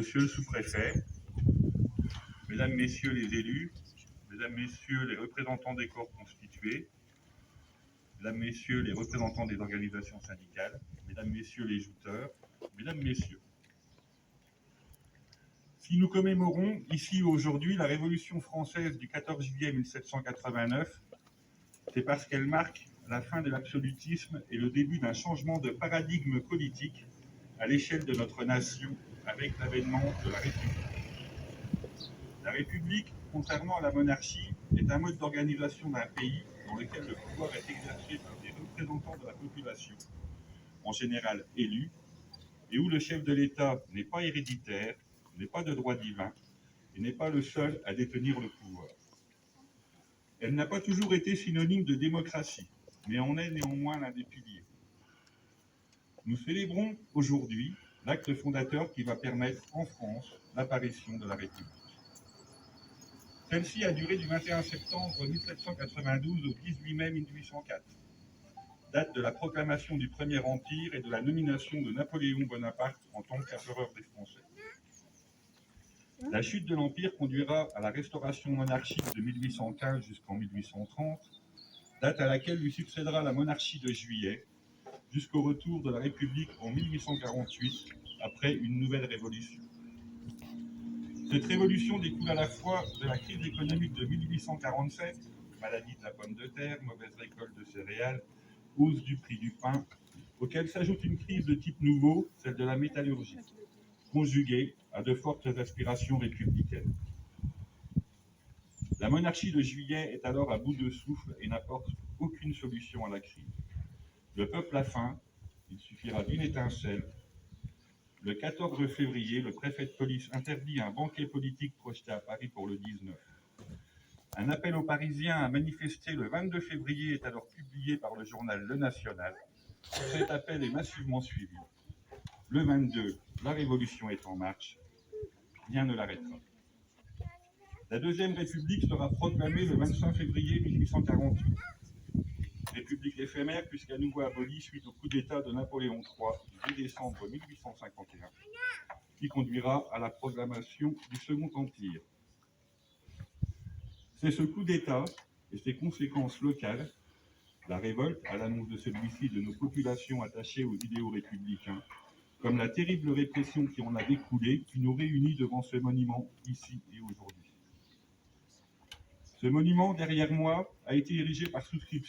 Monsieur le sous-préfet, Mesdames, Messieurs les élus, Mesdames, Messieurs les représentants des corps constitués, Mesdames, Messieurs les représentants des organisations syndicales, Mesdames, Messieurs les jouteurs, Mesdames, Messieurs. Si nous commémorons ici aujourd'hui la Révolution française du 14 juillet 1789, c'est parce qu'elle marque la fin de l'absolutisme et le début d'un changement de paradigme politique à l'échelle de notre nation avec l'avènement de la République. La République, contrairement à la monarchie, est un mode d'organisation d'un pays dans lequel le pouvoir est exercé par des représentants de la population, en général élus, et où le chef de l'État n'est pas héréditaire, n'est pas de droit divin, et n'est pas le seul à détenir le pouvoir. Elle n'a pas toujours été synonyme de démocratie, mais en est néanmoins l'un des piliers. Nous célébrons aujourd'hui l'acte fondateur qui va permettre en France l'apparition de la République. Celle-ci a duré du 21 septembre 1792 au 18 mai 1804, date de la proclamation du Premier Empire et de la nomination de Napoléon Bonaparte en tant qu'empereur des Français. La chute de l'Empire conduira à la restauration monarchique de 1815 jusqu'en 1830, date à laquelle lui succédera la monarchie de Juillet, jusqu'au retour de la République en 1848, après une nouvelle révolution. Cette révolution découle à la fois de la crise économique de 1847, maladie de la pomme de terre, mauvaise récolte de céréales, hausse du prix du pain, auquel s'ajoute une crise de type nouveau, celle de la métallurgie, conjuguée à de fortes aspirations républicaines. La monarchie de Juillet est alors à bout de souffle et n'apporte aucune solution à la crise. Le peuple a faim, il suffira d'une étincelle. Le 14 février, le préfet de police interdit un banquet politique projeté à Paris pour le 19. Un appel aux Parisiens à manifester le 22 février est alors publié par le journal Le National. Cet appel est massivement suivi. Le 22, la révolution est en marche. Rien ne l'arrêtera. La Deuxième République sera proclamée le 25 février 1848. République éphémère puisqu'à nouveau abolie suite au coup d'État de Napoléon III du 2 décembre 1851, qui conduira à la proclamation du Second Empire. C'est ce coup d'État et ses conséquences locales, la révolte à l'annonce de celui-ci de nos populations attachées aux idéaux républicains, comme la terrible répression qui en a découlé, qui nous réunit devant ce monument ici et aujourd'hui. Ce monument, derrière moi, a été érigé par souscription